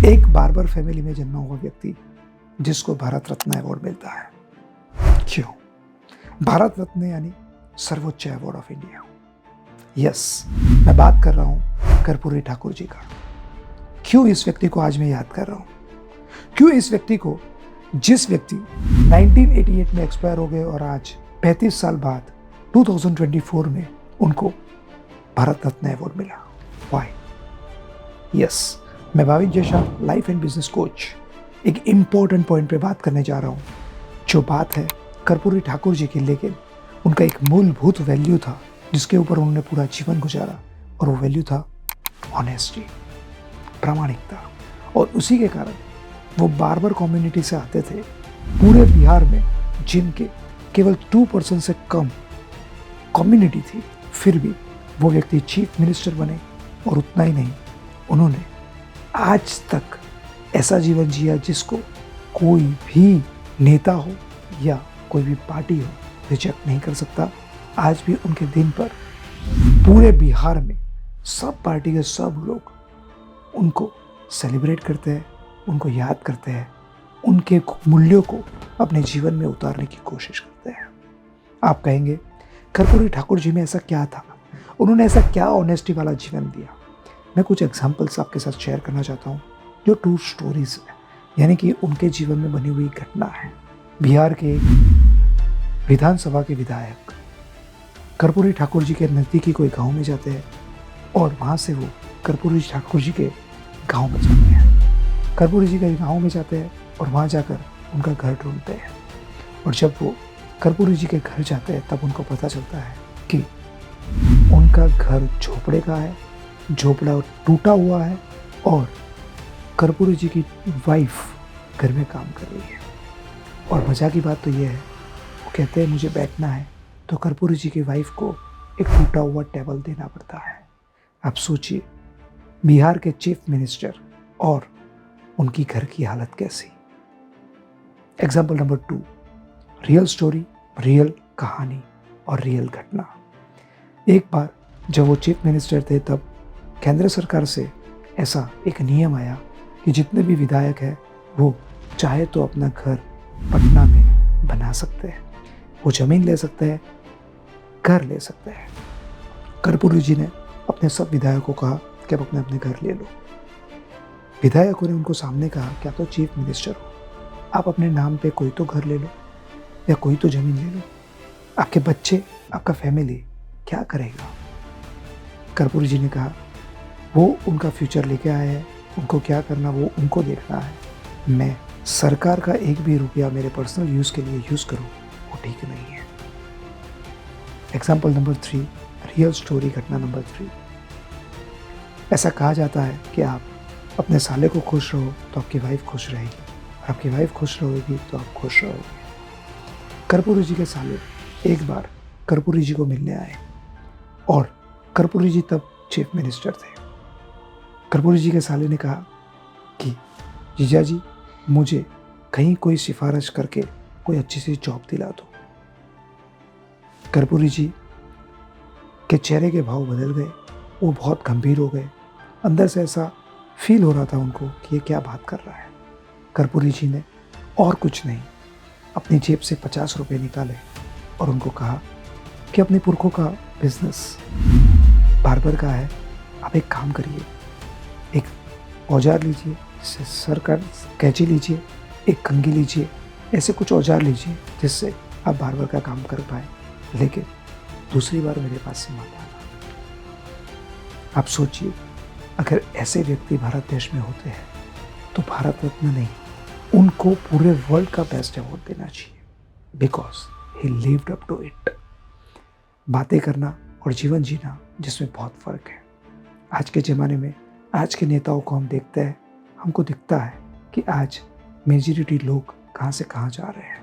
एक barber family में जन्मा हुआ व्यक्ति जिसको भारत रत्न अवार्ड मिलता है। क्यों? भारत रत्न यानी सर्वोच्च अवार्ड ऑफ इंडिया। यस, मैं बात कर रहा हूं कर्पूरी ठाकुर जी का। क्यों इस व्यक्ति को आज मैं याद कर रहा हूं? क्यों इस व्यक्ति को, जिस व्यक्ति 1988 में एक्सपायर हो गए और आज 35 साल बाद 2024 में उनको भारत रत्न अवार्ड मिला? व्हाई? यस, मैं भाविक जैसा लाइफ एंड बिजनेस कोच एक इम्पोर्टेंट पॉइंट पे बात करने जा रहा हूँ, जो बात है कर्पूरी ठाकुर जी की। लेकिन उनका एक मूलभूत वैल्यू था जिसके ऊपर उन्होंने पूरा जीवन गुजारा, और वो वैल्यू था ऑनेस्टी, प्रामाणिकता। और उसी के कारण वो बार्बर कम्युनिटी से आते थे। पूरे बिहार में जिनके केवल 2% से कम कम्युनिटी थी, फिर भी वो व्यक्ति चीफ मिनिस्टर बने। और उतना ही नहीं, उन्होंने आज तक ऐसा जीवन जिया जिसको कोई भी नेता हो या कोई भी पार्टी हो रिजेक्ट नहीं कर सकता। आज भी उनके दिन पर पूरे बिहार में सब पार्टी के सब लोग उनको सेलिब्रेट करते हैं, उनको याद करते हैं, उनके मूल्यों को अपने जीवन में उतारने की कोशिश करते हैं। आप कहेंगे कर्पूरी ठाकुर जी में ऐसा क्या था, उन्होंने ऐसा क्या ऑनेस्टी वाला जीवन दिया? मैं कुछ एग्जाम्पल्स आपके साथ शेयर करना चाहता हूँ जो ट्रू स्टोरीज है, यानी कि उनके जीवन में बनी हुई घटना है। बिहार के विधानसभा के विधायक कर्पूरी ठाकुर जी के नज़दीकी कोई गांव में जाते हैं और वहाँ से वो कर्पूरी ठाकुर जी के गांव में जाते हैं। कर्पूरी जी के गांव में जाते हैं और वहाँ जाकर उनका घर ढूंढते हैं। और जब वो कर्पूरी जी के घर जाते हैं तब उनको पता चलता है कि उनका घर झोपड़े का है, झोपड़ा टूटा हुआ है, और कर्पूरी जी की वाइफ घर में काम कर रही है। और मज़ा की बात तो ये है, वो कहते हैं मुझे बैठना है, तो कर्पूरी जी की वाइफ को एक टूटा हुआ टेबल देना पड़ता है। आप सोचिए बिहार के चीफ मिनिस्टर और उनकी घर की हालत कैसी। Example number 2, real story, real कहानी और रियल घटना। एक बार जब वो चीफ मिनिस्टर थे तब केंद्र सरकार से ऐसा एक नियम आया कि जितने भी विधायक हैं वो चाहे तो अपना घर पटना में बना सकते हैं, वो ज़मीन ले सकते हैं, घर ले सकते हैं। कर्पूरी जी ने अपने सब विधायकों को कहा कि आप अपने अपने घर ले लो। विधायकों ने उनको सामने कहा क्या तो चीफ मिनिस्टर हो, आप अपने नाम पे कोई तो घर ले लो या कोई तो ज़मीन ले लो, आपके बच्चे, आपका फैमिली क्या करेगा? कर्पूरी जी ने कहा वो उनका फ्यूचर लेके आए हैं, उनको क्या करना वो उनको देखना है। मैं सरकार का एक भी रुपया मेरे पर्सनल यूज़ के लिए यूज़ करूँ वो ठीक नहीं है। एग्जाम्पल नंबर 3, रियल स्टोरी घटना नंबर 3। ऐसा कहा जाता है कि आप अपने साले को खुश रहो तो आपकी वाइफ खुश रहेगी, और आपकी वाइफ खुश रहेगी तो आप खुश रहोगे। कर्पूरी जी के साले एक बार कर्पूरी जी को मिलने आए और कर्पूरी जी तब चीफ मिनिस्टर थे। कर्पूरी जी के साले ने कहा कि जीजा जी मुझे कहीं कोई सिफारिश करके कोई अच्छी सी जॉब दिला दो। कर्पूरी जी के चेहरे के भाव बदल गए, वो बहुत गंभीर हो गए। अंदर से ऐसा फील हो रहा था उनको कि ये क्या बात कर रहा है। कर्पूरी जी ने और कुछ नहीं, अपनी जेब से 50 रुपये निकाले और उनको कहा कि अपने पुरखों का बिजनेस बार्बर का है, आप एक काम करिए, एक औजार लीजिए, सर का कैंची लीजिए, एक कंघी लीजिए, ऐसे कुछ औजार लीजिए जिससे आप बार्बर का काम कर पाए, लेकिन दूसरी बार मेरे पास से मत आना। आप सोचिए अगर ऐसे व्यक्ति भारत देश में होते हैं तो भारत रत्न नहीं, उनको पूरे वर्ल्ड का बेस्ट अवार्ड देना चाहिए, because he lived up to it. बातें करना और जीवन जीना जिसमें बहुत फ़र्क है। आज के ज़माने में आज के नेताओं को हम देखते हैं, हमको दिखता है कि आज मेजॉरिटी लोग कहाँ से कहाँ जा रहे हैं।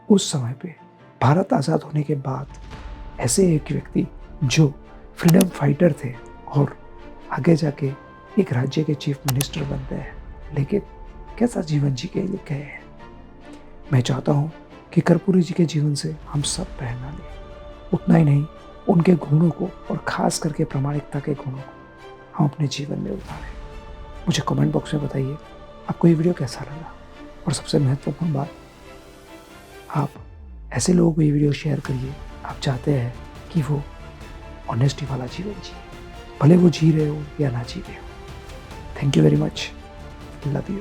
उस समय पे भारत आज़ाद होने के बाद ऐसे एक व्यक्ति जो फ्रीडम फाइटर थे और आगे जाके एक राज्य के चीफ मिनिस्टर बनते हैं, लेकिन कैसा जीवन जी के गए हैं। मैं चाहता हूँ कि कर्पूरी जी के जीवन से हम सब प्रेरणा लें। उतना ही नहीं, उनके गुणों को और ख़ास करके प्रामाणिकता के गुणों को हम अपने जीवन में उतारें। मुझे कमेंट बॉक्स में बताइए आपको ये वीडियो कैसा लगा। और सबसे महत्वपूर्ण बात, आप ऐसे लोगों को ये वीडियो शेयर करिए आप चाहते हैं कि वो ऑनेस्टी वाला जीवन जिए, भले वो जी रहे हो या ना जी रहे हो। Thank you very much, love you.